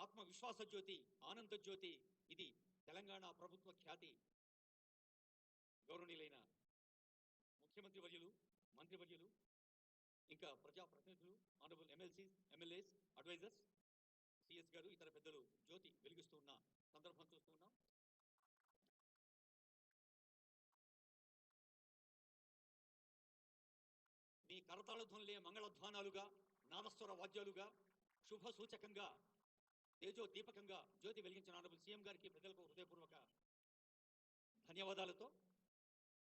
ఆత్మవిశ్వాస జ్యోతి, ఆనంద జ్యోతి. ఇది తెలంగాణ ప్రభుత్వ ఖ్యాతి. గౌరవనీయులైన ముఖ్యమంత్రి వర్యులు, మంత్రివర్యులు, ఇంకా ప్రజాప్రతినిధులు, honourable MLCs, MLAs, advisers, CS గారు, ఇతర పెద్దలు జ్యోతి వెలిగిస్తూ ఉన్న సందర్భం చూస్తూ ఉన్నాం. మీ కరతాళ ధ్వనులే మంగళధ్వానాలుగా, నాదస్వర వాద్యాలుగా, శుభ సూచకంగా, తేజో దీపకంగా జ్యోతి వెలిగించిన ఆనరబుల్ సీఎం గారికి, ప్రజలకు హృదయపూర్వక ధన్యవాదాలతో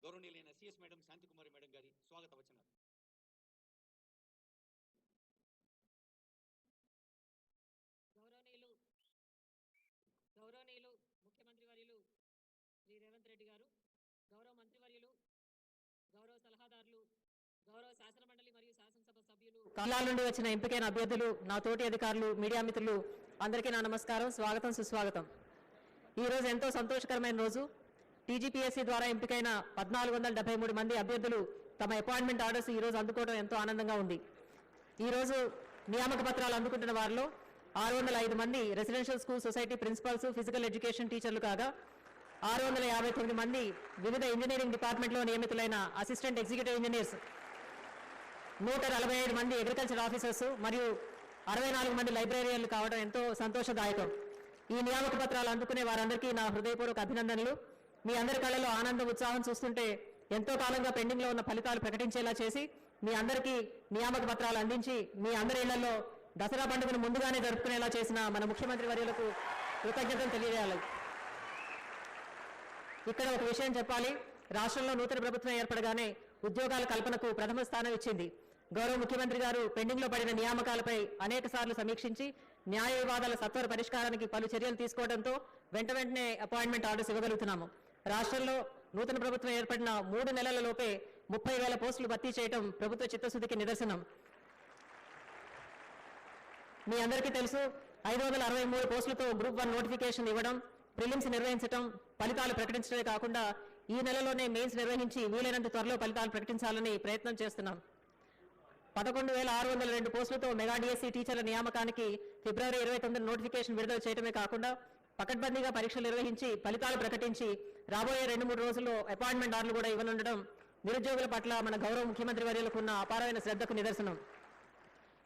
గౌరవనీయులైన సిఎస్ మేడం శాంతికుమారి మేడం గారి స్వాగత వచనాలు. గౌరవనీయులు ముఖ్యమంత్రి వర్యులు శ్రీ రేవంత్ రెడ్డి గారు, గౌరవ మంత్రివర్యులు, గౌరవ సలహాదారులు, గౌరవ శాసన మండలి మరియు శాసనసభ సభ్యులు, కళాల నుండి వచ్చిన ఎంపికైన అభ్యర్థులు, నా తోటి అధికారులు, మీడియా మిత్రులు అందరికీ నా నమస్కారం, స్వాగతం, సుస్వాగతం. ఈరోజు ఎంతో సంతోషకరమైన రోజు. టీజీపీఎస్సీ ద్వారా ఎంపికైన 1473 మంది అభ్యర్థులు తమ అపాయింట్మెంట్ ఆర్డర్స్ ఈరోజు అందుకోవడం ఎంతో ఆనందంగా ఉంది. ఈరోజు నియామక పత్రాలు అందుకుంటున్న వారిలో 605 మంది residential school society principals, physical education టీచర్లు కాగా 659 మంది వివిధ ఇంజనీరింగ్ డిపార్ట్మెంట్లో నియమితులైన అసిస్టెంట్ ఎగ్జిక్యూటివ్ ఇంజనీర్స్, 147 మంది అగ్రికల్చర్ ఆఫీసర్స్ మరియు 64 మంది లైబ్రరీయన్లు కావడం ఎంతో సంతోషదాయకం. ఈ నియామక పత్రాలు అందుకునే వారందరికీ నా హృదయపూర్వక అభినందనలు. మీ అందరి కళ్ళలో ఆనందం, ఉత్సాహం చూస్తుంటే ఎంతో కాలంగా పెండింగ్లో ఉన్న ఫలితాలు ప్రకటించేలా చేసి మీ అందరికీ నియామక పత్రాలు అందించి మీ అందరి ఇళ్లలో దసరా పండుగను ముందుగానే జరుపుకునేలా చేసిన మన ముఖ్యమంత్రి వర్యులకు కృతజ్ఞతలు తెలియజేయాలి. ఇక్కడ ఒక విషయం చెప్పాలి. రాష్ట్రంలో నూతన ప్రభుత్వం ఏర్పడగానే ఉద్యోగాల కల్పనకు ప్రథమ స్థానం ఇచ్చింది. గౌరవ ముఖ్యమంత్రి గారు పెండింగ్లో పడిన నియామకాలపై అనేక సార్లు సమీక్షించి న్యాయ వివాదాల సత్వర పరిష్కారానికి పలు చర్యలు తీసుకోవడంతో వెంటనే అపాయింట్మెంట్ ఆర్డర్స్ ఇవ్వగలుగుతున్నాము. రాష్ట్రంలో నూతన ప్రభుత్వం ఏర్పడిన 3 నెలల లోపే 30,000 పోస్టులు భర్తీ చేయడం ప్రభుత్వ చిత్తశుద్ధికి నిదర్శనం. మీ అందరికీ తెలుసు, 563 పోస్టులతో గ్రూప్ 1 నోటిఫికేషన్ ఇవ్వడం, ప్రిలిమ్స్ నిర్వహించడం, ఫలితాలు ప్రకటించడమే కాకుండా ఈ నెలలోనే మెయిన్స్ నిర్వహించి వీలైనంత త్వరలో ఫలితాలు ప్రకటించాలని ప్రయత్నం చేస్తున్నాం. 11,602 పోస్టులతో మెగా డిఎస్సీ టీచర్ల నియామకానికి ఫిబ్రవరి 29 నోటిఫికేషన్ విడుదల చేయడమే కాకుండా పకడ్బందీగా పరీక్షలు నిర్వహించి ఫలితాలు ప్రకటించి రాబోయే 2-3 రోజుల్లో అపాయింట్మెంట్ ఆర్డర్లు కూడా ఇవ్వనుండడం నిరుద్యోగుల పట్ల మన గౌరవ ముఖ్యమంత్రి వర్యులకు ఉన్న అపారమైన శ్రద్ధకు నిదర్శనం.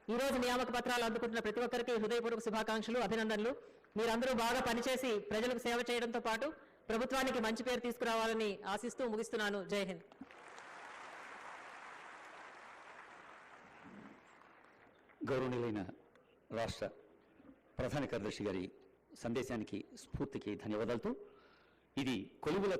ఈ రోజు నియామక పత్రాలు అందుకుంటున్న ప్రతి ఒక్కరికి హృదయపూర్వక శుభాకాంక్షలు, అభినందనలు. మీరందరూ బాగా పనిచేసి ప్రజలకు సేవ చేయడంతో పాటు ప్రభుత్వానికి మంచి పేరు తీసుకురావాలని ఆశిస్తూ ముగిస్తున్నాను. జై హింద్. గౌరవనీయులైన రాష్ట్ర ప్రధాన కార్యదర్శి గారి సందేశానికి, స్ఫూర్తికి ధన్యవాదాలతో ఇది కొలువుల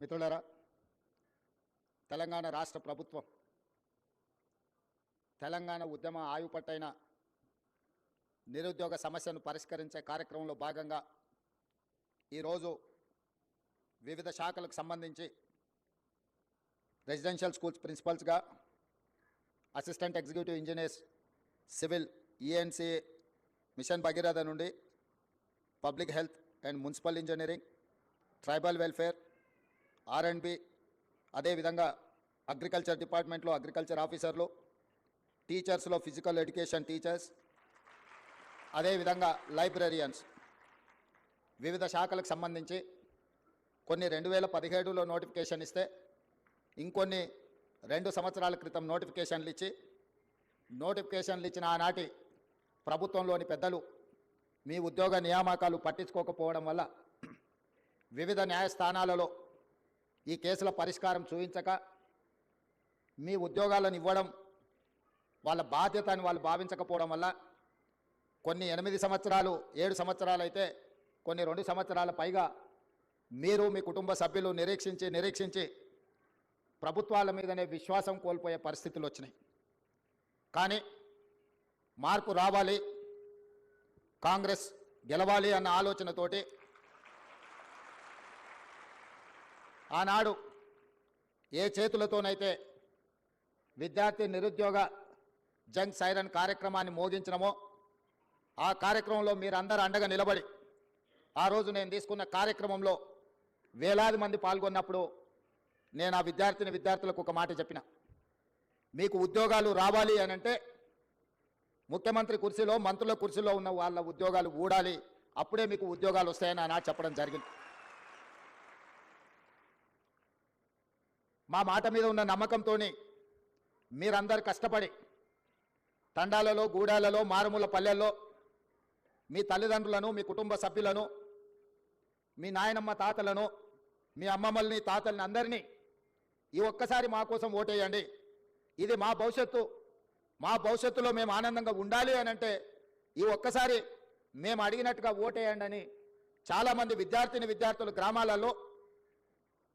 మిత్రులారా, తెలంగాణ రాష్ట్ర ప్రభుత్వం తెలంగాణ ఉద్యమ ఆయుపట్టైన నిరుద్యోగ సమస్యను పరిష్కరించే కార్యక్రమంలో భాగంగా ఈరోజు వివిధ శాఖలకు సంబంధించి రెసిడెన్షియల్ స్కూల్స్ ప్రిన్సిపల్స్గా, assistant executive engineers, civil, ENC, mission Bhagiratha నుండి public health and municipal engineering, tribal welfare, R&B, అదేవిధంగా అగ్రికల్చర్ డిపార్ట్మెంట్లో అగ్రికల్చర్ ఆఫీసర్లు, టీచర్స్లో ఫిజికల్ ఎడ్యుకేషన్ టీచర్స్, అదేవిధంగా లైబ్రరియన్స్, వివిధ శాఖలకు సంబంధించి కొన్ని 2017లో నోటిఫికేషన్ ఇస్తే ఇంకొన్ని 2 సంవత్సరాల క్రితం నోటిఫికేషన్లు ఇచ్చిన ఆనాటి ప్రభుత్వంలోని పెద్దలు మీ ఉద్యోగ నియామకాలు పట్టించుకోకపోవడం వల్ల వివిధ న్యాయస్థానాలలో ఈ కేసుల పరిష్కారం చూపించక మీ ఉద్యోగాలను ఇవ్వడం వాళ్ళ బాధ్యత అని వాళ్ళు భావించకపోవడం వల్ల కొన్ని 8 సంవత్సరాలు, 7 సంవత్సరాలు అయితే కొన్ని 2 సంవత్సరాల పైగా మీరు మీ కుటుంబ సభ్యులు నిరీక్షించి ప్రభుత్వాల మీదనే విశ్వాసం కోల్పోయే పరిస్థితులు వచ్చినాయి. కానీ మార్పు రావాలి, కాంగ్రెస్ గెలవాలి అన్న ఆలోచనతోటి ఆనాడు ఏ చేతులతోనైతే విద్యార్థి నిరుద్యోగ జంగ్ సైరన్ కార్యక్రమాన్ని మోగించినమో ఆ కార్యక్రమంలో మీరందరూ అండగా నిలబడి ఆ రోజు నేను తీసుకున్న కార్యక్రమంలో వేలాది మంది పాల్గొన్నప్పుడు నేను ఆ విద్యార్థులకు ఒక మాట చెప్పిన, మీకు ఉద్యోగాలు రావాలి అని అంటే ముఖ్యమంత్రి కుర్చీలో మంత్రుల కుర్చీలో ఉన్న వాళ్ళ ఉద్యోగాలు ఊడాలి, అప్పుడే మీకు ఉద్యోగాలు వస్తాయని ఆనాడు చెప్పడం జరిగింది. మా మాట మీద ఉన్న నమ్మకంతో మీరందరూ కష్టపడి తండాలలో గూడాలలో మారుమూల పల్లెల్లో మీ తల్లిదండ్రులను మీ కుటుంబ సభ్యులను మీ నాయనమ్మ తాతలను మీ అమ్మమ్మల్ని తాతల్ని అందరినీ ఈ ఒక్కసారి మా కోసం ఓటేయండి, ఇది మా భవిష్యత్తు, మా భవిష్యత్తులో మేము ఆనందంగా ఉండాలి అని అంటే ఈ ఒక్కసారి మేము అడిగినట్టుగా ఓటేయండి అని చాలామంది విద్యార్థులు గ్రామాలలో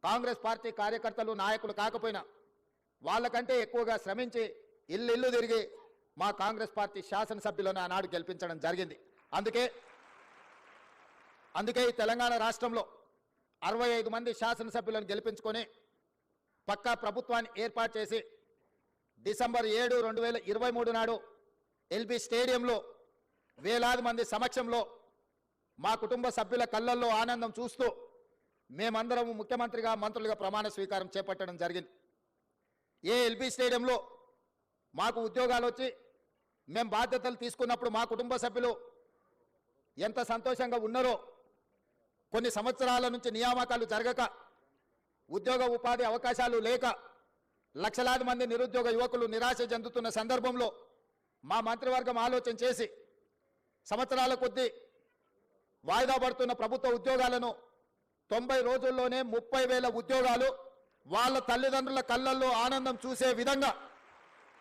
కాంగ్రెస్ పార్టీ కార్యకర్తలు నాయకులు కాకపోయినా వాళ్ళకంటే ఎక్కువగా శ్రమించి ఇల్లు తిరిగి మా కాంగ్రెస్ పార్టీ శాసనసభ్యులను ఆనాడు గెలిపించడం జరిగింది. అందుకే ఈ తెలంగాణ రాష్ట్రంలో 65 మంది శాసనసభ్యులను గెలిపించుకొని పక్కా ప్రభుత్వాన్ని ఏర్పాటు చేసి డిసెంబర్ 7, 2023 నాడు ఎల్బీ స్టేడియంలో వేలాది మంది సమక్షంలో మా కుటుంబ సభ్యుల కళ్ళల్లో ఆనందం చూస్తూ మేమందరం ముఖ్యమంత్రిగా మంత్రులుగా ప్రమాణ స్వీకారం చేపట్టడం జరిగింది. ఏ ఎల్బీ స్టేడియంలో మాకు ఉద్యోగాలు వచ్చి మేము బాధ్యతలు తీసుకున్నప్పుడు మా కుటుంబ సభ్యులు ఎంత సంతోషంగా ఉన్నారో, కొన్ని సంవత్సరాల నుంచి నియామకాలు జరగక ఉద్యోగ ఉపాధి అవకాశాలు లేక లక్షలాది మంది నిరుద్యోగ యువకులు నిరాశ చెందుతున్న సందర్భంలో మా మంత్రివర్గం ఆలోచన చేసి సంవత్సరాల కొద్దీ వాయిదా పడుతున్న ప్రభుత్వ ఉద్యోగాలను 90 రోజుల్లోనే 30,000 ఉద్యోగాలు వాళ్ళ తల్లిదండ్రుల కళ్ళల్లో ఆనందం చూసే విధంగా,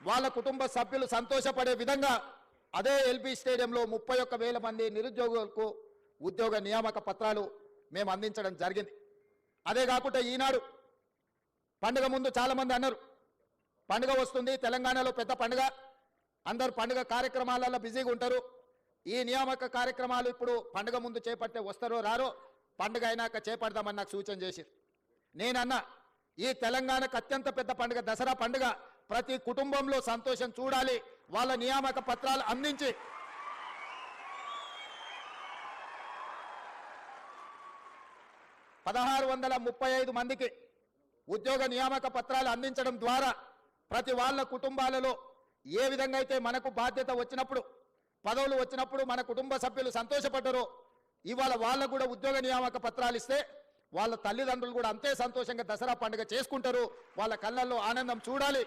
వాళ్ళ కుటుంబ సభ్యులు సంతోషపడే విధంగా అదే ఎల్బీ స్టేడియంలో 31,000 మంది నిరుద్యోగులకు ఉద్యోగ నియామక పత్రాలు మేము అందించడం జరిగింది. అదే కాకుండా ఈనాడు పండుగ ముందు చాలామంది అన్నారు, పండుగ వస్తుంది, తెలంగాణలో పెద్ద పండుగ, అందరు పండుగ కార్యక్రమాలలో బిజీగా ఉంటారు, ఈ నియామక కార్యక్రమాలు ఇప్పుడు పండుగ ముందు చేపట్టే వస్తారో రారో, పండుగ అయినాక చేపడదామని నాకు సూచన చేశారు. నేనన్నా, ఈ తెలంగాణకు అత్యంత పెద్ద పండుగ దసరా పండుగ, ప్రతి కుటుంబంలో సంతోషం చూడాలి, వాళ్ళ నియామక పత్రాలు అందించి 1635 మందికి ఉద్యోగ నియామక పత్రాలు అందించడం ద్వారా ప్రతి వాళ్ళ కుటుంబాలలో ఏ విధంగా అయితే మనకు బాధ్యత వచ్చినప్పుడు, పదవులు వచ్చినప్పుడు మన కుటుంబ సభ్యులు సంతోషపడ్డారో, ఇవాళ వాళ్ళకు కూడా ఉద్యోగ నియామక పత్రాలు ఇస్తే వాళ్ళ తల్లిదండ్రులు కూడా అంతే సంతోషంగా దసరా పండుగ చేసుకుంటారు, వాళ్ళ కళ్ళల్లో ఆనందం చూడాలి.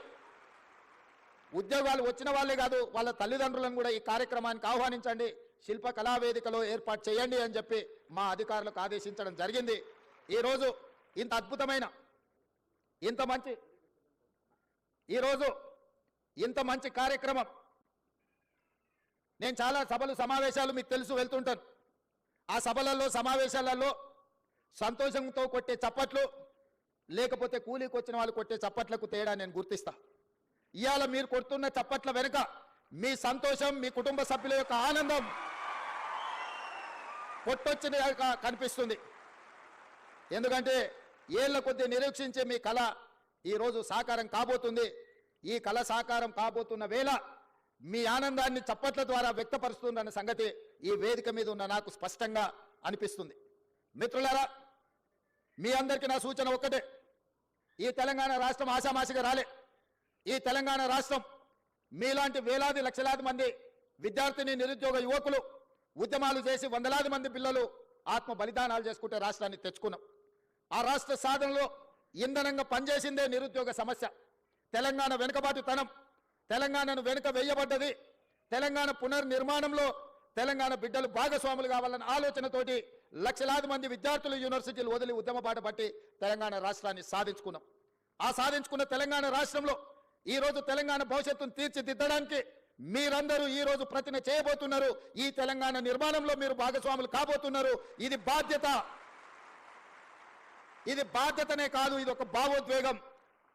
ఉద్యోగాలు వచ్చిన వాళ్ళే కాదు, వాళ్ళ తల్లిదండ్రులను కూడా ఈ కార్యక్రమానికి ఆహ్వానించండి, శిల్ప కళావేదికలో ఏర్పాటు చేయండి అని చెప్పి మా అధికారులకు ఆదేశించడం జరిగింది. ఈరోజు ఇంత అద్భుతమైన ఇంత మంచి కార్యక్రమం, నేను చాలా సభలు సమావేశాలు మీకు తెలుసు వెళ్తుంటాను, ఆ సభలలో సమావేశాలలో సంతోషంతో కొట్టే చప్పట్లు లేకపోతే కూలీకి వచ్చిన వాళ్ళు కొట్టే చప్పట్లకు తేడా నేను గుర్తిస్తా. ఇవాళ మీరు కొడుతున్న చప్పట్ల వెనుక మీ సంతోషం, మీ కుటుంబ సభ్యుల యొక్క ఆనందం కొట్టొచ్చిన కనిపిస్తుంది. ఎందుకంటే ఏళ్ల కొద్దీ నిరీక్షించే మీ కళ ఈరోజు సాకారం కాబోతుంది. ఈ కళ సాకారం కాబోతున్న వేళ మీ ఆనందాన్ని చప్పట్ల ద్వారా వ్యక్తపరుస్తుందన్న సంగతి ఈ వేదిక మీద ఉన్న నాకు స్పష్టంగా అనిపిస్తుంది. మిత్రులారా, మీ అందరికీ నా సూచన ఒక్కటే, ఈ తెలంగాణ రాష్ట్రం ఆషామాషిగా రాలే. ఈ తెలంగాణ రాష్ట్రం మీలాంటి వేలాది లక్షలాది మంది విద్యార్థిని నిరుద్యోగ యువకులు ఉద్యమాలు చేసి వందలాది మంది పిల్లలు ఆత్మ బలిదానాలు చేసుకుంటే రాష్ట్రాన్ని తెచ్చుకున్నాం. ఆ రాష్ట్ర సాధనలో ఇంధనంగా పనిచేసిందే నిరుద్యోగ సమస్య. తెలంగాణ వెనుకబాటుతనం, తెలంగాణను వెనుక వేయబడ్డది. తెలంగాణ పునర్నిర్మాణంలో తెలంగాణ బిడ్డలు భాగస్వాములు కావాలన్న ఆలోచనతోటి లక్షలాది మంది విద్యార్థులు యూనివర్సిటీలు వదిలి ఉద్యమ బాట పట్టి తెలంగాణ రాష్ట్రాన్ని సాధించుకున్నాం. ఆ సాధించుకున్న తెలంగాణ రాష్ట్రంలో ఈరోజు తెలంగాణ భవిష్యత్తును తీర్చిదిద్దడానికి మీరందరూ ఈరోజు ప్రతిజ్ఞ చేయబోతున్నారు. ఈ తెలంగాణ నిర్మాణంలో మీరు భాగస్వాములు కాబోతున్నారు. ఇది బాధ్యత, ఇది బాధ్యతనే కాదు, ఇది ఒక భావోద్వేగం.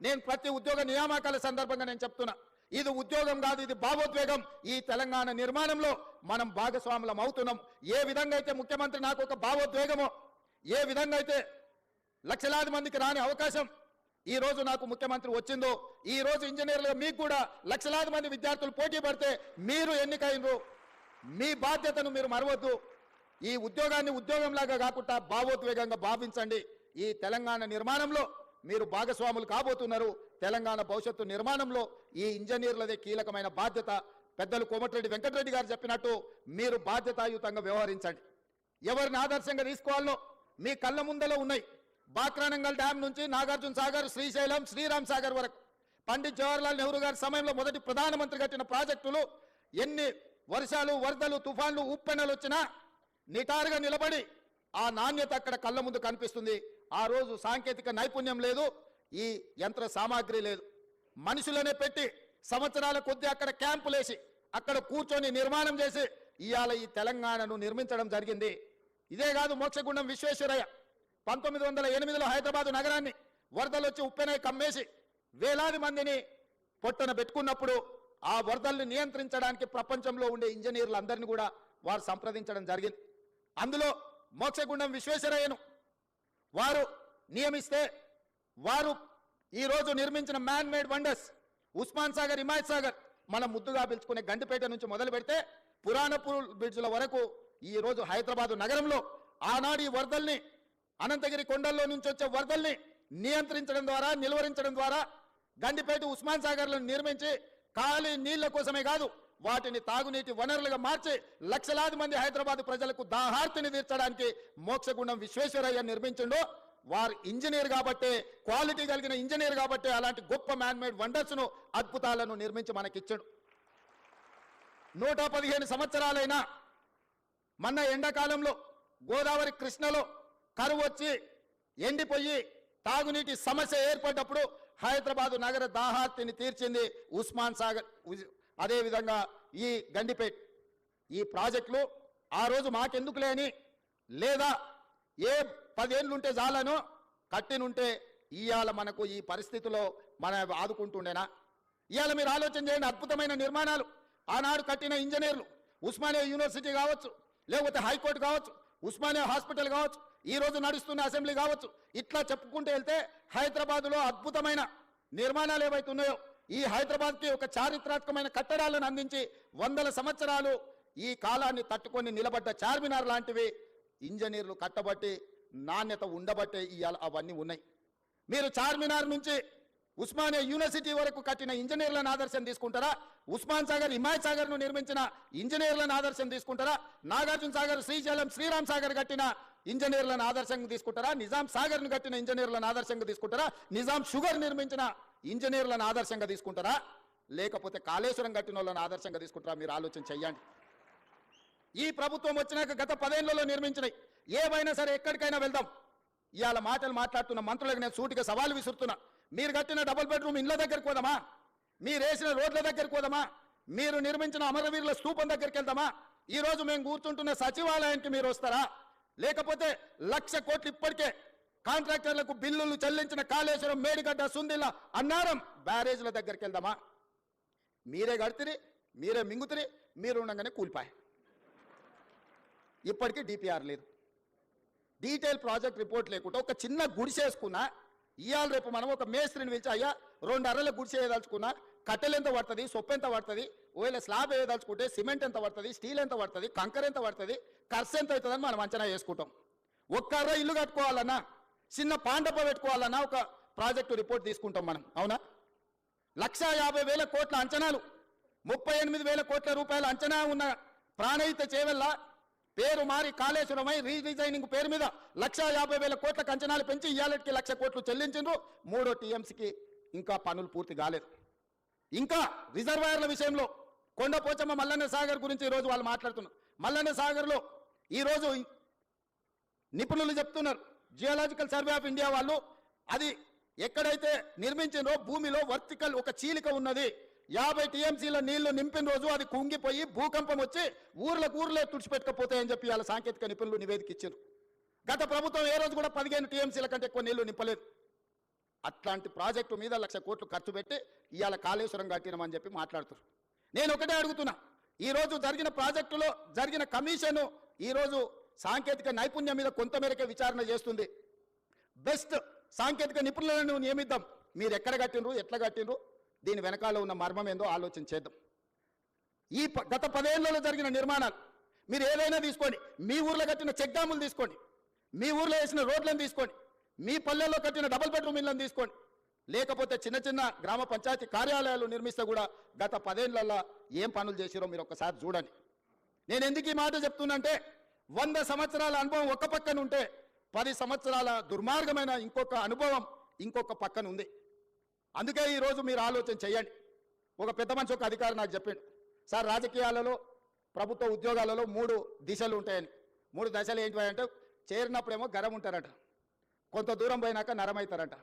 నేను ప్రతి ఉద్యోగ నియామకాల సందర్భంగా నేను చెప్తున్నా, ఇది ఉద్యోగం కాదు, ఇది భావోద్వేగం. ఈ తెలంగాణ నిర్మాణంలో మనం భాగస్వాములం అవుతున్నాం. ఏ విధంగా అయితే ముఖ్యమంత్రి నాకు ఒక భావోద్వేగమో, ఏ విధంగా అయితే లక్షలాది మందికి రాని అవకాశం ఈ రోజు నాకు ముఖ్యమంత్రి వచ్చిందో, ఈ రోజు ఇంజనీర్లుగా మీకు కూడా లక్షలాది మంది విద్యార్థులు పోటీ పడితే మీరు ఎన్నికైనరు. మీ బాధ్యతను మీరు మరవద్దు. ఈ ఉద్యోగాన్ని ఉద్యోగంలాగా కాకుండా భావోద్వేగంగా భావించండి. ఈ తెలంగాణ నిర్మాణంలో మీరు భాగస్వాములు కాబోతున్నారు. తెలంగాణ భవిష్యత్తు నిర్మాణంలో ఈ ఇంజనీర్లదే కీలకమైన బాధ్యత. పెద్దలు కోమటిరెడ్డి వెంకటరెడ్డి గారు చెప్పినట్టు మీరు బాధ్యతాయుతంగా వ్యవహరించండి. ఎవరిని ఆదర్శంగా తీసుకోవాలో మీ కళ్ళ ముందలో ఉన్నాయి. బాక్రానంగల్ డ్యాం నుంచి నాగార్జున సాగర్, శ్రీశైలం, శ్రీరామ్ సాగర్ వరకు పండిత్ జవహర్లాల్ నెహ్రూ గారి సమయంలో మొదటి ప్రధానమంత్రి కట్టిన ప్రాజెక్టులు ఎన్ని వర్షాలు, వరదలు, తుఫాన్లు, ఉప్పెనలు వచ్చినా నిటారుగా నిలబడి ఆ నాణ్యత అక్కడ కళ్ళ ముందు కనిపిస్తుంది. ఆ రోజు సాంకేతిక నైపుణ్యం లేదు, ఈ యంత్ర సామాగ్రి లేదు. మనుషులనే పెట్టి సంవత్సరాల కొద్దీ అక్కడ క్యాంపులేసి అక్కడ కూర్చొని నిర్మాణం చేసి ఇవాళ ఈ తెలంగాణను నిర్మించడం జరిగింది. ఇదే కాదు, మోక్షగుండం విశ్వేశ్వరయ్య 1908లో హైదరాబాదు నగరాన్ని వరదలు వచ్చి ఉప్పెనై కమ్మేసి వేలాది మందిని పొట్టన పెట్టుకున్నప్పుడు ఆ వరదల్ని నియంత్రించడానికి ప్రపంచంలో ఉండే ఇంజనీర్లందరినీ కూడా వారు సంప్రదించడం జరిగింది. అందులో మోక్షగుండం విశ్వేశ్వరయ్యను వారు నియమిస్తే వారు ఈరోజు నిర్మించిన man made wonders Osman Sagar, Himayat Sagar, మనం ముద్దుగా పిలుచుకునే గండిపేట నుంచి మొదలు పెడితే పురాణపూర్ బ్రిడ్జ్ల వరకు ఈరోజు హైదరాబాదు నగరంలో ఆనాడు ఈ వరదల్ని, అనంతగిరి కొండల్లో నుంచి వచ్చే వరదల్ని నియంత్రించడం ద్వారా, నిలువరించడం ద్వారా గండిపేట, ఉస్మాన్ సాగర్లను నిర్మించి ఖాళీ నీళ్ల కోసమే కాదు వాటిని తాగునీటి వనరులుగా మార్చి లక్షలాది మంది హైదరాబాద్ ప్రజలకు దాహార్తిని తీర్చడానికి మోక్షగుండం విశ్వేశ్వరయ్య నిర్మించిండో వారు ఇంజనీర్ కాబట్టే, క్వాలిటీ కలిగిన ఇంజనీర్ కాబట్టే అలాంటి గొప్ప మ్యాన్ మేడ్ వండర్స్ను, అద్భుతాలను నిర్మించి మనకిచ్చాడు. 115 సంవత్సరాలైనా మొన్న ఎండాకాలంలో గోదావరి, కృష్ణలో కరువు వచ్చి ఎండిపోయి తాగునీటి సమస్య ఏర్పడ్డప్పుడు హైదరాబాదు నగర దాహార్తిని తీర్చింది ఉస్మాన్ సాగర్. అదేవిధంగా ఈ గండిపేట్, ఈ ప్రాజెక్టులు ఆ రోజు మాకెందుకులే అని, లేదా ఏ 10 ఏళ్ళుంటే చాలను కట్టినుంటే ఇవాళ మనకు ఈ పరిస్థితిలో మన ఆదుకుంటుండేనా? ఇవాళ మీరు ఆలోచన చేయండి. అద్భుతమైన నిర్మాణాలు ఆనాడు కట్టిన ఇంజనీర్లు, ఉస్మానియా యూనివర్సిటీ కావచ్చు, లేకపోతే హైకోర్టు కావచ్చు, ఉస్మానియా హాస్పిటల్ కావచ్చు, ఈ రోజు నడుస్తున్న అసెంబ్లీ కావచ్చు, ఇట్లా చెప్పుకుంటూ వెళ్తే హైదరాబాదులో అద్భుతమైన నిర్మాణాలు ఏవైతే ఉన్నాయో ఈ హైదరాబాద్కి ఒక చారిత్రాత్మకమైన కట్టడాలను అందించి 100 సంవత్సరాలు ఈ కాలాన్ని తట్టుకొని నిలబడ్డ చార్మినార్ లాంటివి ఇంజనీర్లు కట్టబట్టి, నాణ్యత ఉండబట్టే ఇవాళ అవన్నీ ఉన్నాయి. మీరు చార్మినార్ నుంచి ఉస్మానియా యూనివర్సిటీ వరకు కట్టిన ఇంజనీర్లను ఆదర్శం తీసుకుంటారా? ఉస్మాన్ సాగర్, హిమాయత్ సాగర్ను నిర్మించిన ఇంజనీర్లను ఆదర్శం తీసుకుంటారా? నాగార్జున సాగర్, శ్రీశైలం, శ్రీరామ్ సాగర్ కట్టిన ఇంజనీర్లను ఆదర్శంగా తీసుకుంటారా? నిజాం సాగర్ను కట్టిన ఇంజనీర్లను ఆదర్శంగా తీసుకుంటారా? నిజాం షుగర్ నిర్మించిన ఇంజనీర్లను ఆదర్శంగా తీసుకుంటారా? లేకపోతే కాళేశ్వరం కట్టిన వాళ్ళని ఆదర్శంగా తీసుకుంటారా? మీరు ఆలోచన చెయ్యండి. ఈ ప్రభుత్వం వచ్చినాక గత 10 ఏళ్లలో నిర్మించినాయి ఏవైనా సరే ఎక్కడికైనా వెళ్దాం. ఇవాళ మాటలు మాట్లాడుతున్న మంత్రులకు నేను సూటిగా సవాలు విసురుతున్నా. మీరు కట్టిన డబుల్ బెడ్రూమ్ ఇళ్ల దగ్గరికి పోదామా? మీరు వేసిన రోడ్ల దగ్గరికి పోదామా? మీరు నిర్మించిన అమరవీరుల స్తూపం దగ్గరికి వెళ్దామా? ఈ రోజు మేము కూర్చుంటున్న సచివాలయానికి మీరు వస్తారా? లేకపోతే 1,00,000 కోట్లు ఇప్పటికే కాంట్రాక్టర్లకు బిల్లులు చెల్లించిన కాళేశ్వరం, మేడిగడ్డ, సుందిల్ల, అన్నారం బ్యారేజ్ల దగ్గరికి వెళ్దామా? మీరే కడితిరి, మీరే మింగుతిరి, మీరు ఉండగానే కూలిపాయి. ఇప్పటికీ డిపిఆర్ లేదు, డీటెయిల్ ప్రాజెక్ట్ రిపోర్ట్ లేకుండా ఒక చిన్న గుడిసేసుకున్నా ఇవాళ రేపు మనం ఒక మేస్త్రిని పిలిచి, అయ్యా 2 అరల గుడిసే వేయదలుచుకున్నా కట్టెలు ఎంత పడుతుంది, సొప్పు ఎంత పడుతుంది, ఒకవేళ స్లాబ్ వేయదలుచుకుంటే సిమెంట్ ఎంత పడుతుంది, స్టీల్ ఎంత పడుతుంది, కంకర ఎంత పడుతుంది, ఖర్చు ఎంత అవుతుందని మనం అంచనా వేసుకుంటాం. ఒక్క అర్ర ఇల్లు కట్టుకోవాలన్నా, చిన్న పాండప పెట్టుకోవాలన్నా ఒక ప్రాజెక్టు రిపోర్ట్ తీసుకుంటాం మనం. అవునా? 1,50,000 కోట్ల అంచనాలు, 38,000 కోట్ల రూపాయల అంచనా ఉన్న ప్రాణహిత చేవెళ్ళ పేరు మారి కాళేశ్వరమై రీడిజైనింగ్ పేరు మీద 1,50,000 కోట్లకు అంచనాలు పెంచి ఇవాళకి 1,00,000 కోట్లు చెల్లించిండ్రు. 3వ టీఎంసీకి ఇంకా పనులు పూర్తి కాలేదు. ఇంకా రిజర్వాయర్ల విషయంలో కొండపోచమ్మ, మల్లన్న సాగర్ గురించి ఈరోజు వాళ్ళు మాట్లాడుతున్నారు. మల్లన్న సాగర్లో ఈరోజు నిపుణులు చెప్తున్నారు, జియోలాజికల్ సర్వే ఆఫ్ ఇండియా వాళ్ళు, అది ఎక్కడైతే నిర్మించిందో భూమిలో వర్టికల్ ఒక చీలిక ఉన్నది. 50 టీఎంసీల నీళ్లు నింపిన రోజు అది కుంగిపోయి భూకంపం వచ్చి ఊర్లే తుడిచిపెట్టకపోతాయని చెప్పి వాళ్ళ సాంకేతిక నిపుణులు నివేదిక ఇచ్చారు. గత ప్రభుత్వం ఏ రోజు కూడా 15 టీఎంసీల కంటే ఎక్కువ నీళ్లు నింపలేదు. అట్లాంటి ప్రాజెక్టు మీద 1,00,000 కోట్లు ఖర్చు పెట్టి ఇవాళ కాళేశ్వరం కట్టినామని చెప్పి మాట్లాడుతారు. నేను ఒకటే అడుగుతున్నా, ఈరోజు జరిగిన ప్రాజెక్టులో జరిగిన కమిషను ఈరోజు సాంకేతిక నైపుణ్యం మీద కొంతమేరకే విచారణ చేస్తుంది. బెస్ట్ సాంకేతిక నిపుణులను నియమిద్దాం. మీరు ఎక్కడ కట్టినరు, ఎట్లా కట్టినరు, దీని వెనకాల ఉన్న మర్మం ఏందో ఆలోచన చేద్దాం. ఈ గత 10 ఏళ్లలో జరిగిన నిర్మాణాలు మీరు ఏదైనా తీసుకోండి, మీ ఊర్లో కట్టిన చెక్ డ్యాములు తీసుకోండి, మీ ఊర్లో వేసిన రోడ్లను తీసుకోండి, మీ పల్లెల్లో కట్టిన డబుల్ బెడ్రూమ్ ఇళ్లను తీసుకోండి, లేకపోతే చిన్న చిన్న గ్రామ పంచాయతీ కార్యాలయాలు నిర్మిస్తే కూడా గత 10 ఏళ్లలో ఏం పనులు చేసిరో మీరు ఒక్కసారి చూడండి. నేను ఎందుకు ఈ మాట చెప్తున్నంటే 100 సంవత్సరాల అనుభవం ఒక పక్కన ఉంటే 10 సంవత్సరాల దుర్మార్గమైన ఇంకొక అనుభవం ఇంకొక పక్కన ఉంది. అందుకే ఈరోజు మీరు ఆలోచన చేయండి. ఒక పెద్ద మనిషి ఒక అధికారి నాకు చెప్పాడు, సార్ రాజకీయాలలో ప్రభుత్వ ఉద్యోగాలలో 3 దిశలు ఉంటాయని. 3 దశలు ఏంటివంటే చేరినప్పుడేమో గరం ఉంటారంట, కొంత దూరం పోయినాక నరం అవుతారంట,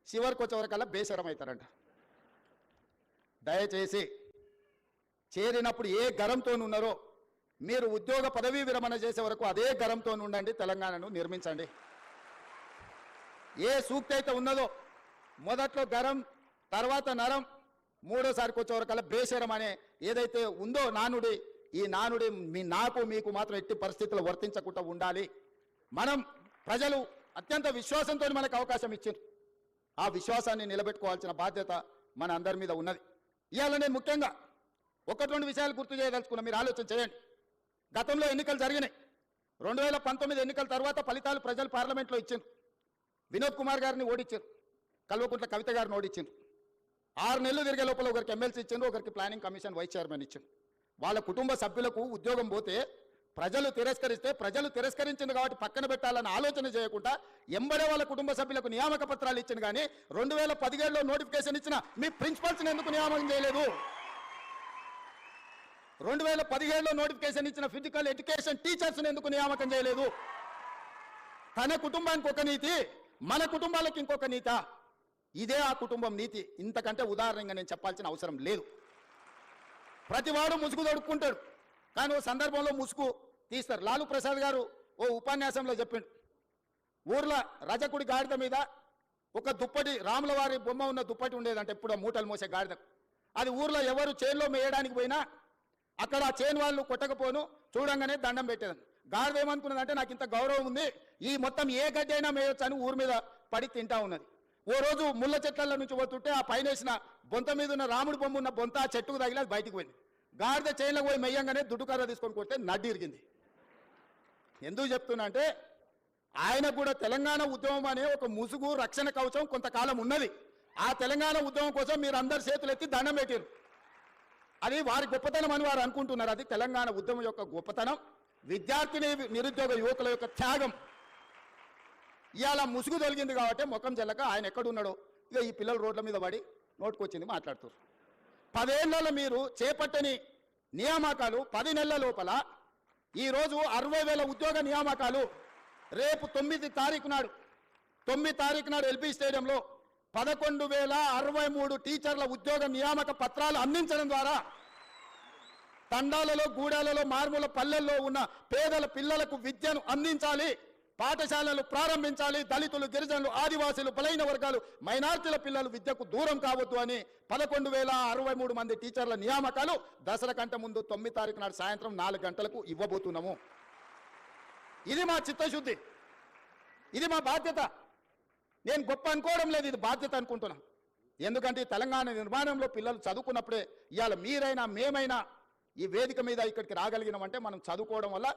చివరికి వచ్చేవరకల్లా బేసరం అవుతారంట. దయచేసి చేరినప్పుడు ఏ గరంతో ఉన్నారో మీరు ఉద్యోగ పదవీ విరమణ చేసే వరకు అదే గరంతో ఉండండి, తెలంగాణను నిర్మించండి. ఏ సూక్తి అయితే ఉన్నదో మొదట్లో గరం, తర్వాత నరం, మూడోసారికి వచ్చేవరకల్లా బేసరం అనే ఏదైతే ఉందో నానుడి, ఈ నానుడి మీకు మాత్రం ఎట్టి పరిస్థితుల్లో వర్తించకుండా ఉండాలి. మనం ప్రజలు అత్యంత విశ్వాసంతో మనకు అవకాశం ఇచ్చారు, ఆ విశ్వాసాన్ని నిలబెట్టుకోవాల్సిన బాధ్యత మన అందరి మీద ఉన్నది. ఇవాళ నేను ముఖ్యంగా 1-2 విషయాలు గుర్తు చేయదలుచుకున్నా, మీరు ఆలోచన చేయండి. గతంలో ఎన్నికలు జరిగినాయి. 2019 ఎన్నికల తర్వాత ఫలితాలు ప్రజలు పార్లమెంట్లో ఇచ్చారు. వినోద్ కుమార్ గారిని ఓడించారు, కల్వకుంట్ల కవిత గారిని ఓడించారు. 6 నెలలు తిరిగే లోపల ఒకరికి ఎమ్మెల్సీ ఇచ్చారు, ఒకరికి ప్లానింగ్ కమిషన్ వైస్ చైర్మన్ ఇచ్చారు. వాళ్ళ కుటుంబ సభ్యులకు ఉద్యోగం పోతే ప్రజలు తిరస్కరిస్తే, ప్రజలు తిరస్కరించింది కాబట్టి పక్కన పెట్టాలని ఆలోచన చేయకుండా ఎంబడే వాళ్ళ కుటుంబ సభ్యులకు నియామక పత్రాలు ఇచ్చింది. కానీ 2017లో నోటిఫికేషన్ ఇచ్చిన మీ ప్రిన్సిపల్స్ని ఎందుకు నియామకం చేయలేదు? 2017లో నోటిఫికేషన్ ఇచ్చిన ఫిజికల్ ఎడ్యుకేషన్ టీచర్స్ని ఎందుకు నియామకం చేయలేదు? తన కుటుంబానికి ఒక నీతి, మన కుటుంబాలకు ఇంకొక నీత. ఇదే ఆ కుటుంబం నీతి. ఇంతకంటే ఉదాహరణగా నేను చెప్పాల్సిన అవసరం లేదు. ప్రతివాడు ముసుగు తొడుక్కుంటాడు, కానీ ఓ సందర్భంలో ముసుగు తీస్తారు. లాలు ప్రసాద్ గారు ఓ ఉపన్యాసంలో చెప్పిండు, ఊర్లో రజకుడి గాడిద మీద ఒక దుప్పటి, రాముల వారి బొమ్మ ఉన్న దుప్పటి ఉండేదంటే ఎప్పుడో మూటలు మోసే గాడిద. అది ఊర్లో ఎవరు చేనులో మేయడానికి పోయినా అక్కడ ఆ చేను వాళ్ళు కొట్టకపోను చూడంగానే దండం పెట్టేదని. గాడిద ఏమనుకున్నదంటే నాకు ఇంత గౌరవం ఉంది, ఈ మొత్తం ఏ గడ్డి అయినా మేయొచ్చు అని ఊరి మీద పడి తింటా ఉన్నది. ఓ రోజు ముళ్ళ చెట్ల నుంచి పోతుంటే ఆ పైన వేసిన బొంత మీద ఉన్న రాముడి బొమ్మ ఉన్న బొంత ఆ చెట్టుకు తగిలి అది బయటికి పోయింది. గాడిద చేనులకు పోయి మెయ్యంగానే దుడ్డుకర్ర తీసుకొని కొడితే నడ్డి ఇరిగింది. ఎందుకు చెప్తున్నా అంటే ఆయన కూడా తెలంగాణ ఉద్యమం అనే ఒక ముసుగు, రక్షణ కవచం కొంతకాలం ఉన్నది. ఆ తెలంగాణ ఉద్యమం కోసం మీరు అందరు చేతులు ఎత్తి దండం పెట్టారు. అది వారి గొప్పతనం అని వారు అనుకుంటున్నారు. అది తెలంగాణ ఉద్యమం యొక్క గొప్పతనం, విద్యార్థిని నిరుద్యోగ యువకుల యొక్క త్యాగం. ఇవాళ ముసుగు తొలగింది కాబట్టి ముఖం చెల్లక ఆయన ఎక్కడున్నాడో ఇక ఈ పిల్లలు రోడ్ల మీద పడి నోటుకొచ్చింది మాట్లాడుతారు. 10 ఏళ్లలో మీరు చేపట్టని నియామకాలు 10 నెలల లోపల ఈరోజు 60,000 ఉద్యోగ నియామకాలు. రేపు 9 తారీఖు నాడు ఎల్బీ స్టేడియంలో 11,063 టీచర్ల ఉద్యోగ నియామక పత్రాలు అందించడం ద్వారా తండాలలో, గూడాలలో, మారుమూల పల్లెల్లో ఉన్న పేదల పిల్లలకు విద్యను అందించాలి, పాఠశాలలు ప్రారంభించాలి. దళితులు, గిరిజనులు, ఆదివాసీలు, బలైన వర్గాలు, మైనార్టీల పిల్లలు విద్యకు దూరం కావద్దు అని 11,063 మంది టీచర్ల నియామకాలు దసరా కంటే ముందు 9 తారీఖు నాడు సాయంత్రం 4 గంటలకు ఇవ్వబోతున్నాము. ఇది మా చిత్తశుద్ధి, ఇది మా బాధ్యత. నేను గొప్ప అనుకోవడం లేదు, ఇది బాధ్యత అనుకుంటున్నాం. ఎందుకంటే తెలంగాణ నిర్మాణంలో పిల్లలు చదువుకున్నప్పుడే ఇవాళ మీరైనా మేమైనా ఈ వేదిక మీద ఇక్కడికి రాగలిగినామంటే మనం చదువుకోవడం వల్ల,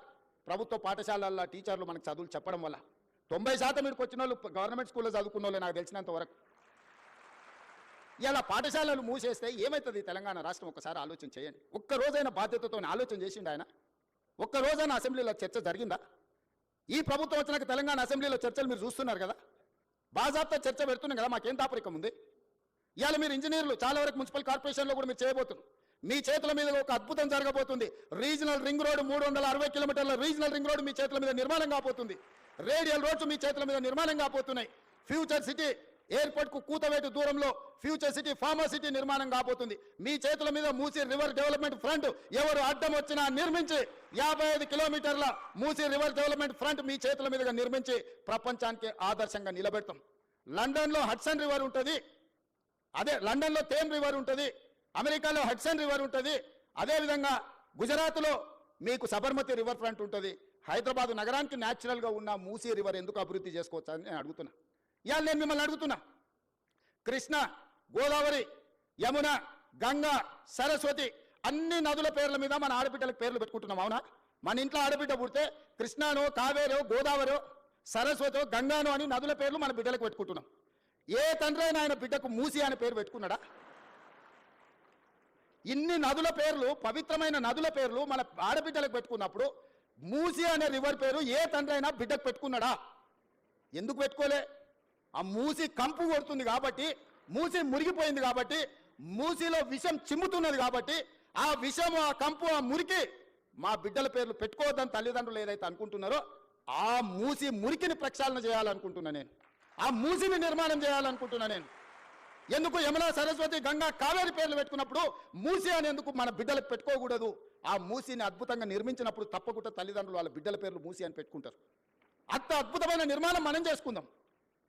ప్రభుత్వ పాఠశాలల్లో టీచర్లు మనకు చదువులు చెప్పడం వల్ల. 90% ఇక్కడికి వచ్చిన వాళ్ళు గవర్నమెంట్ స్కూల్లో చదువుకున్న వాళ్ళు నాకు తెలిసినంత వరకు. ఇలా పాఠశాలలు మూసేస్తే ఏమవుతుంది తెలంగాణ రాష్ట్రం? ఒకసారి ఆలోచన చేయండి. ఒక్కరోజైనా బాధ్యతతో ఆలోచన చేసిండు ఆయన? ఒక్కరోజైనా అసెంబ్లీలో చర్చ జరిగిందా? ఈ ప్రభుత్వం వచ్చినాక తెలంగాణ అసెంబ్లీలో చర్చలు మీరు చూస్తున్నారు కదా, బాజాబ్తా చర్చ పెడుతున్నాం కదా, మాకేం దాపరికం ఉంది? ఇవాళ మీరు ఇంజనీర్లు చాలా వరకు మున్సిపల్ కార్పొరేషన్లో కూడా మీరు చేయబోతున్నారు. మీ చేతుల మీద ఒక అద్భుతం జరగబోతుంది. రీజనల్ రింగ్ రోడ్ 360 కిలోమీటర్ల రీజనల్ రింగ్ రోడ్ మీ చేతుల మీద నిర్మాణం కాబోతుంది. రేడియల్ రోడ్స్ మీ చేతుల మీద నిర్మాణం కాబోతున్నాయి. ఫ్యూచర్ సిటీ ఎయిర్పోర్ట్ కు కూతవేటు దూరంలో ఫ్యూచర్ సిటీ, ఫార్మా సిటీ నిర్మాణం కాబోతుంది. మీ చేతుల మీద మూసీ రివర్ డెవలప్మెంట్ ఫ్రంట్ ఎవరు అడ్డం వచ్చినా నిర్మించి 55 కిలోమీటర్ల మూసీ రివర్ డెవలప్మెంట్ ఫ్రంట్ మీ చేతుల మీదుగా నిర్మించి ప్రపంచానికి ఆదర్శంగా నిలబెడతాం. లండన్లో హడ్సన్ రివర్ ఉంటుంది, అదే లండన్లో థేమ్ రివర్ ఉంటుంది, అమెరికాలో హడ్సన్ రివర్ ఉంటుంది, అదేవిధంగా గుజరాత్లో మీకు సబర్మతి రివర్ ఫ్రంట్ ఉంటుంది. హైదరాబాద్ నగరానికి న్యాచురల్గా ఉన్న మూసీ రివర్ ఎందుకు అభివృద్ధి చేసుకోవచ్చు అని నేను అడుగుతున్నా. ఇవాళ నేను మిమ్మల్ని అడుగుతున్నా, కృష్ణ, గోదావరి, యమున, గంగా, సరస్వతి అన్ని నదుల పేర్ల మీద మన ఆడబిడ్డలకు పేర్లు పెట్టుకుంటున్నాం. అవునా? మన ఇంట్లో ఆడబిడ్డ పుడితే కృష్ణానో, కావేరో, గోదావరో, సరస్వతో, గంగానో అని నదుల పేర్లు మన బిడ్డలకు పెట్టుకుంటున్నాం. ఏ తండ్రి అయినా ఆయన బిడ్డకు మూసి అనే పేరు పెట్టుకున్నాడా? ఇన్ని నదుల పేర్లు, పవిత్రమైన నదుల పేర్లు మన ఆడబిడ్డలకు పెట్టుకున్నప్పుడు మూసి అనే రివర్ పేరు ఏ తండ్రి అయినా బిడ్డకు పెట్టుకున్నాడా? ఎందుకు పెట్టుకోలే? ఆ మూసి కంపు కొడుతుంది కాబట్టి, మూసి మురిగిపోయింది కాబట్టి, మూసిలో విషం చిమ్ముతున్నది కాబట్టి ఆ విషం, ఆ కంపు, ఆ మురికి మా బిడ్డల పేర్లు పెట్టుకోవద్దని తల్లిదండ్రులు ఏదైతే అనుకుంటున్నారో ఆ మూసి మురికిని ప్రక్షాళన చేయాలనుకుంటున్నా నేను. ఆ మూసిని నిర్మాణం చేయాలనుకుంటున్నా నేను. ఎందుకు యమున, సరస్వతి, గంగా, కావేరి పేర్లు పెట్టుకున్నప్పుడు మూసి అనేందుకు మన బిడ్డలకు పెట్టుకోకూడదు? ఆ మూసిని అద్భుతంగా నిర్మించినప్పుడు తప్పకుండా తల్లిదండ్రులు వాళ్ళ బిడ్డల పేర్లు మూసి అని పెట్టుకుంటారు. అంత అద్భుతమైన నిర్మాణం మనం చేసుకుందాం.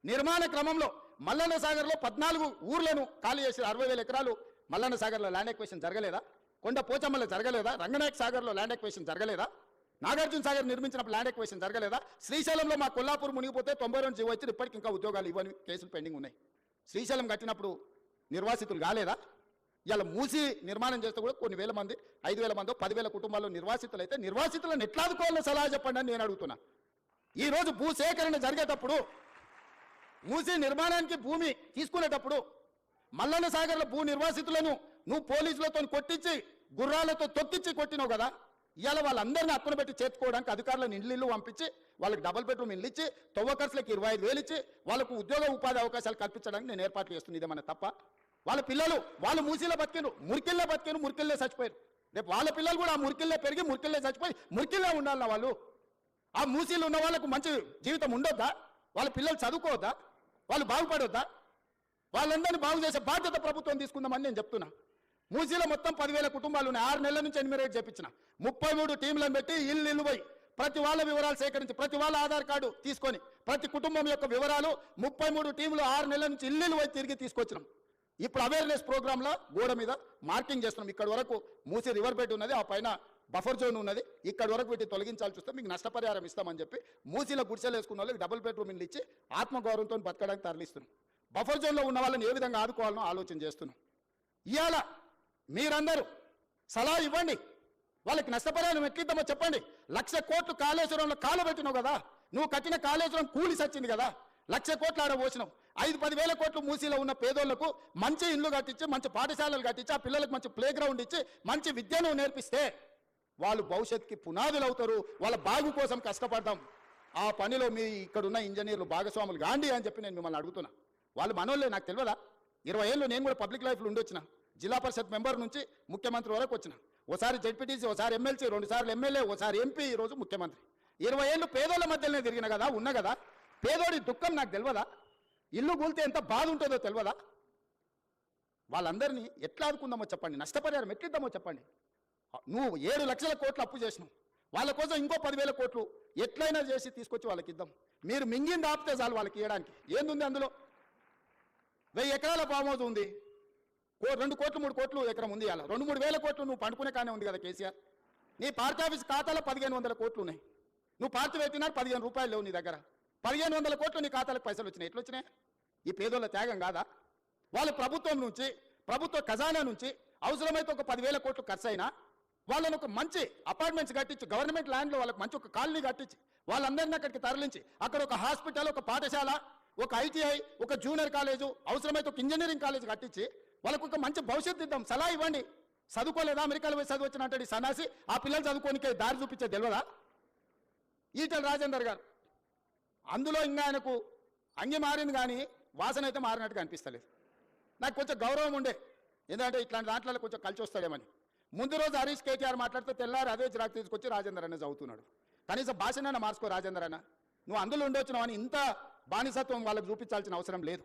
నిర్మాణ క్రమంలో మల్లన్న సాగర్లో 14 ఊర్లను ఖాళీ చేసి 60,000 ఎకరాలు మల్లన్న సాగర్లో ల్యాండ్ ఎక్వేషన్ జరగలేదా? కొండ పోచమ్మలో జరగలేదా? రంగనాయక సాగర్లో ల్యాండ్ ఎక్వేషన్ జరగలేదా? నాగార్జున సాగర్ నిర్మించినప్పుడు ల్యాండ్ ఎక్వేషన్ జరగలేదా? శ్రీశైలంలో మా కొల్లాపూర్ మునిగిపోతే 92 జీవో వచ్చి ఇప్పటికి ఇంకా ఉద్యోగాలు ఇవ్వని కేసులు పెండింగ్ ఉన్నాయి. శ్రీశైలం కట్టినప్పుడు నిర్వాసితులు కాలేదా? ఇలా మూసి నిర్మాణం చేస్తే కూడా కొన్ని వేల మంది, 5,000 మందో 10,000 కుటుంబాల్లో నిర్వాసితులు అయితే నిర్వాసితులను ఎట్లా ఆదుకోవాలో సలహా చెప్పండి అని నేను అడుగుతున్నా. ఈరోజు భూసేకరణ జరిగేటప్పుడు, మూసి నిర్మాణానికి భూమి తీసుకునేటప్పుడు మల్లన్న సాగర్ల భూ నిర్వాసితులను నువ్వు పోలీసులతో కొట్టించి, గుర్రాలతో తొక్కించి కొట్టినావు కదా. ఇవాళ వాళ్ళందరినీ అక్కున పెట్టి చేర్చుకోవడానికి అధికారులను ఇల్లు పంపించి వాళ్ళకి డబుల్ బెడ్రూమ్ ఇల్లు ఇచ్చి, తవ్వకర్సులకు 25,000 ఇచ్చి వాళ్ళకు ఉద్యోగ ఉపాధి అవకాశాలు కల్పించడానికి నేను ఏర్పాట్లు చేస్తుంది. ఇదేమన్నా తప్ప? వాళ్ళ పిల్లలు వాళ్ళు మూసీలో బతికిను, మురికిల్లే బతికిను, మురికిల్లే చచ్చిపోయారు. రేపు వాళ్ళ పిల్లలు కూడా ఆ మురికిల్లే పెరిగి మురికిల్లే చచ్చిపోయి మురికిల్లే ఉండాలన్న వాళ్ళు. ఆ మూసీలు ఉన్న వాళ్ళకు మంచి జీవితం ఉండొద్దా? వాళ్ళ పిల్లలు చదువుకోవద్దా? వాళ్ళు బాగుపడొద్దా? వాళ్ళందరినీ బాగు చేసే బాధ్యత ప్రభుత్వం తీసుకుందామని నేను చెప్తున్నా. మూసీలో మొత్తం 10,000 కుటుంబాలు ఉన్నాయి. 6 నెలల నుంచి ఎన్యూమరేట్ చేపించిన 33 టీంలను పెట్టి ఇల్లు పోయి ప్రతి వాళ్ళ వివరాలు సేకరించి, ప్రతి వాళ్ళ ఆధార్ కార్డు తీసుకొని, ప్రతి కుటుంబం యొక్క వివరాలు 33 టీంలు 6 నెలల నుంచి ఇల్లు పోయి తిరిగి తీసుకొచ్చినాం. ఇప్పుడు అవేర్నెస్ ప్రోగ్రాంలో గోడ మీద మార్కింగ్ చేస్తున్నాం. ఇక్కడ వరకు మూసీ రివర్ బెడ్ ఉన్నది, ఆ పైన బఫర్ జోన్ ఉన్నది, ఇక్కడ వరకు వీటిని తొలగించాల్సి వస్తే మీకు నష్టపరిహారం ఇస్తామని చెప్పి మూసీలో గుడిసెలు వేసుకున్న వాళ్ళకి డబుల్ బెడ్రూమ్ ఇల్లు ఇచ్చి ఆత్మగౌరవంతో బతకడానికి తరలిస్తున్నాం. బఫర్ జోన్లో ఉన్న వాళ్ళని ఏ విధంగా ఆదుకోవాలనో ఆలోచన చేస్తున్నాం. ఇవాళ మీరందరూ సలహా ఇవ్వండి. వాళ్ళకి నష్టపరిహారం ఎట్లిద్దామో చెప్పండి. 1,00,000 కోట్లు కాళేశ్వరంలో కాలబెట్టినావు కదా. నువ్వు కట్టిన కాళేశ్వరం కూలి సచ్చింది కదా. 1,00,000 కోట్లు ఆడ పోసినావు. 5-10 వేల కోట్లు మూసీలో ఉన్న పేదోళ్లకు మంచి ఇల్లు కట్టించి, మంచి పాఠశాలలు కట్టించి, ఆ పిల్లలకు మంచి ప్లే గ్రౌండ్ ఇచ్చి, మంచి విద్యను నేర్పిస్తే వాళ్ళు భవిష్యత్తుకి పునాదులు అవుతారు. వాళ్ళ బాగు కోసం కష్టపడతాం. ఆ పనిలో మీ ఇక్కడున్న ఇంజనీర్లు భాగస్వాములు గాండి అని చెప్పి నేను మిమ్మల్ని అడుగుతున్నా. వాళ్ళు మనోళ్ళే, నాకు తెలియదా? 20 ఏళ్ళు నేను కూడా పబ్లిక్ లైఫ్లో ఉండొచ్చిన. జిల్లా పరిషత్ మెంబర్ నుంచి ముఖ్యమంత్రి వరకు వచ్చిన. ఓసారి జెడ్పీటీసీ, ఓసారి ఎమ్మెల్సీ, 2 సార్లు ఎమ్మెల్యే, ఓసారి ఎంపీ, ఈరోజు ముఖ్యమంత్రి. 20 ఏళ్ళు పేదోళ్ళ మధ్యలోనే తిరిగిన కదా, ఉన్నా కదా. పేదోడి దుఃఖం నాకు తెలియదా? ఇల్లు కూలితే ఎంత బాధ ఉంటుందో తెలియదా? వాళ్ళందరినీ ఎట్లా ఆదుకుందామో చెప్పండి. నష్టపరిహారం ఎట్లిద్దామో చెప్పండి. నువ్వు 7 లక్షల కోట్లు అప్పు చేసినావు. వాళ్ళ కోసం ఇంకో 10,000 కోట్లు ఎట్లయినా చేసి తీసుకొచ్చి వాళ్ళకి ఇద్దాం. మీరు మింగింది ఆపితే చాలు వాళ్ళకి ఇవ్వడానికి. ఏందుంది అందులో? 1000 ఎకరాల ఫామ్ హౌస్ ఉంది. 2 కోట్లు 3 కోట్లు ఎకరం ఉంది. అలా 2-3 వేల కోట్లు నువ్వు పండుకునే కానీ ఉంది కదా కేసీఆర్. నీ పార్టీ ఆఫీస్ ఖాతాలో 1,500 కోట్లు ఉన్నాయి. నువ్వు పార్టీ పెట్టినా 15 రూపాయలు లేవు నీ దగ్గర. 1,500 కోట్లు నీ ఖాతాలకు పైసలు వచ్చినాయి. ఎట్లా వచ్చినాయి? ఈ పేదోళ్ళ త్యాగం కాదా? వాళ్ళు ప్రభుత్వం నుంచి, ప్రభుత్వ ఖజానా నుంచి అవసరమైతే ఒక 10,000 కోట్లు ఖర్చు అయినా వాళ్ళని ఒక మంచి అపార్ట్మెంట్స్ కట్టించి, గవర్నమెంట్ ల్యాండ్లో వాళ్ళకి మంచి ఒక కాలనీ కట్టించి, వాళ్ళందరినీ అక్కడికి తరలించి, అక్కడ ఒక హాస్పిటల్, ఒక పాఠశాల, ఒక ఐటీఐ, ఒక జూనియర్ కాలేజు, అవసరమైతే ఒక ఇంజనీరింగ్ కాలేజ్ కట్టించి వాళ్ళకు ఒక మంచి భవిష్యత్తు ఇద్దాం. సలహా ఇవ్వండి. చదువుకోలేదా? అమెరికాలో పోయి చదువు వచ్చినట్టు సన్నాసి ఆ పిల్లలు చదువుకోనికే దారి చూపించే తెలియదా? ఈటెల రాజేందర్ గారు అందులో ఇంకా ఆయనకు అంగి మారింది కానీ వాసన అయితే మారినట్టుగా అనిపిస్తలేదు. నాకు కొంచెం గౌరవం ఉండే, ఎందుకంటే ఇట్లాంటి దాంట్లో కొంచెం కలిసి వస్తాడేమని. ముందు రోజు హరీష్ కేటీఆర్ మాట్లాడితే తెల్లారు అదే చిరాకు తీసుకొచ్చి రాజేందర్ అన్న చదువుతున్నాడు. కనీసం భాషనైనా మార్చుకో రాజేందర్ అన్న. నువ్వు అందులో ఉండొచ్చినావు అని ఇంత బానిసత్వం వాళ్ళకి చూపించాల్సిన అవసరం లేదు.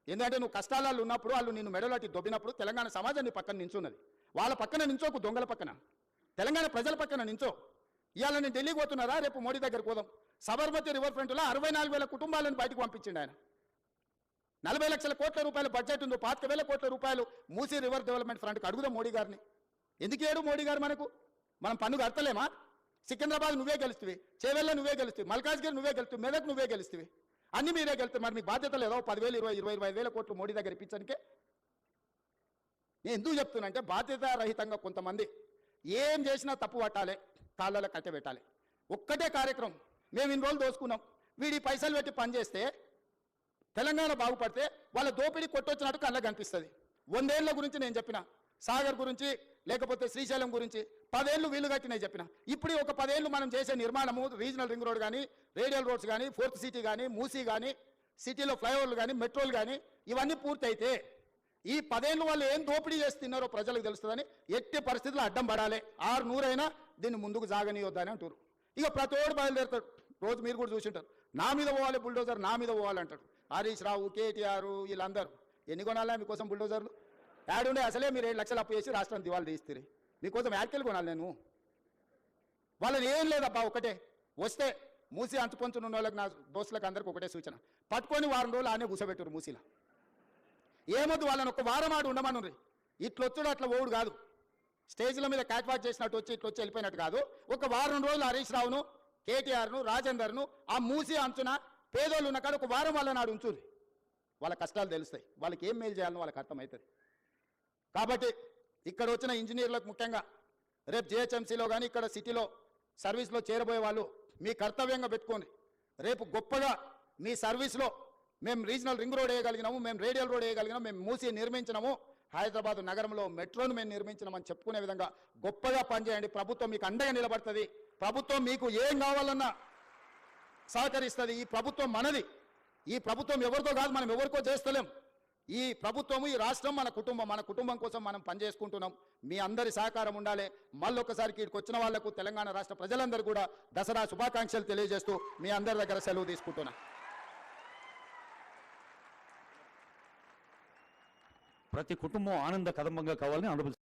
ఎందుకంటే నువ్వు కష్టాలలో ఉన్నప్పుడు వాళ్ళు నిన్ను మెడలాటి దొబ్బినప్పుడు తెలంగాణ సమాజాన్ని పక్కన నించున్నది. వాళ్ళ పక్కన నించోకు, దొంగల పక్కన, తెలంగాణ ప్రజల పక్కన నించో. ఇవాళ నేను ఢిల్లీకి పోతున్నారా, రేపు మోడీ దగ్గరికి పోదాం. సబర్మతి రివర్ ఫ్రంట్లో 64,000 కుటుంబాలను బయటకు పంపించిండు ఆయన. 40 లక్షల కోట్ల రూపాయల బడ్జెట్ ఉందో, 25,000 కోట్ల రూపాయలు మూసీ రివర్ డెవలప్మెంట్ ఫ్రంట్కి అడుగుదాం మోడీ గారిని. ఎందుకు ఏడు మోడీ గారు మనకు? మనం పన్ను కడతలేమా? సికింద్రాబాద్ నువ్వే గెలుస్తుంది, చేవెళ్ళ నువ్వే గెలుస్తుంది, మల్కాజ్గిరి నువ్వే గెలుస్తుంది, మెదక్ నువ్వే గెలుస్తుంది. అన్ని మీరే గెలుస్తారు. మరి మీకు బాధ్యత లేదా? 10,000, 20, 25,000 కోట్లు మోడీ దగ్గర ఇప్పించడానికే. నేను ఎందుకు చెప్తున్నా అంటే బాధ్యతారహితంగా కొంతమంది ఏం చేసినా తప్పు పట్టాలి, కాళ్ళలో కట్టబెట్టాలి. ఒక్కటే కార్యక్రమం, మేము ఇన్ని రోజులు దోసుకున్నాం, వీడి పైసలు పెట్టి పనిచేస్తే తెలంగాణ బాగుపడితే వాళ్ళ దోపిడీ కొట్టొచ్చినట్టు కళ్ళకు కనిపిస్తుంది. 100 ఏళ్ల గురించి నేను చెప్పిన, సాగర్ గురించి లేకపోతే శ్రీశైలం గురించి 10 ఏళ్ళు వీలు కట్టినాయి చెప్పిన. ఇప్పుడు ఒక 10 ఏళ్ళు మనం చేసే నిర్మాణము, రీజనల్ రింగ్ రోడ్ కానీ, రేడియల్ రోడ్స్ కానీ, 4th సిటీ కానీ, మూసీ కానీ, సిటీలో ఫ్లైఓవర్లు కానీ, మెట్రోలు కానీ ఇవన్నీ పూర్తయితే ఈ 10 ఏళ్ళు వాళ్ళు ఏం దోపిడీ చేసి తిన్నారో ప్రజలకు తెలుస్తుందని ఎట్టి పరిస్థితుల్లో అడ్డం పడాలి. 600 అయినా దీన్ని ముందుకు సాగనీయొద్దని అంటారు. ఇక ప్రతోడు బయలుదేరుతాడు. రోజు మీరు కూడా చూసింటారు, నా మీద పోవాలి బుల్డోజర్, నా మీద పోవాలంటాడు. హరీష్ రావు, కేటీఆర్ వీళ్ళందరూ ఎన్ని కొనాలా మీకోసం బుల్డోజర్లు? యాడుండే అసలే మీరు 7 లక్షలు అప్పు చేసి రాష్ట్రాన్ని దివాళి తీస్తారు. మీకోసం యాడ్కెళ్ళి కొనాలి నేను? వాళ్ళని ఏం లేదబ్బా, ఒకటే వస్తే మూసి అంచుపంచున్న వాళ్ళకి, నా దోస్తులకు అందరికి ఒకటే సూచన, పట్టుకొని వారం రోజులు ఆనే కూర్చోబెట్టారు మూసీలో. ఏమొద్దు, వాళ్ళని ఒక వారం ఆడు ఉండమనుండ్రి. ఇట్లొచ్చుడు అట్లా ఓడు కాదు, స్టేజ్ల మీద క్యాట్ వాచ్ చేసినట్టు వచ్చి ఇట్లొచ్చి వెళ్ళిపోయినట్టు కాదు. ఒక వారం రోజులు హరీష్ రావును, కేటీఆర్ను, రాజేందర్ను ఆ మూసి అంచున పేదోళ్ళు ఉన్న కాడ ఒక వారం వాళ్ళని ఆడు ఉంచుర్రి. వాళ్ళ కష్టాలు తెలుస్తాయి, వాళ్ళకి ఏం మేలు చేయాలని వాళ్ళకి అర్థమవుతుంది. కాబట్టి ఇక్కడ వచ్చిన ఇంజనీర్లకు ముఖ్యంగా రేపు జిహెచ్ఎంసీలో కానీ ఇక్కడ సిటీలో సర్వీస్లో చేరబోయే వాళ్ళు మీ కర్తవ్యంగా పెట్టుకోండి. రేపు గొప్పగా మీ సర్వీస్లో మేము రీజనల్ రింగ్ రోడ్ వేయగలిగినాము, మేము రేడియల్ రోడ్ వేయగలిగినాము, మేము మూసి నిర్మించినాము, హైదరాబాద్ నగరంలో మెట్రోను మేము నిర్మించినామని చెప్పుకునే విధంగా గొప్పగా పనిచేయండి. ప్రభుత్వం మీకు అండగా నిలబడుతుంది. ప్రభుత్వం మీకు ఏం కావాలన్నా సహకరిస్తుంది. ఈ ప్రభుత్వం మనది. ఈ ప్రభుత్వం ఎవరితో కాదు, మనం ఎవరికో చేస్తలేం. ఈ ప్రభుత్వము, ఈ రాష్ట్రం మన కుటుంబం కోసం మనం పనిచేసుకుంటున్నాం. మీ అందరి సహకారం ఉండాలి. మళ్ళొకసారి ఇక్కడికి వచ్చిన వాళ్లకు తెలంగాణ రాష్ట్ర ప్రజలందరూ కూడా దసరా శుభాకాంక్షలు తెలియజేస్తూ మీ అందరి దగ్గర సెలవు తీసుకుంటున్నా. ప్రతి కుటుంబం ఆనంద కదంబంగా కావాలని అనుభూతి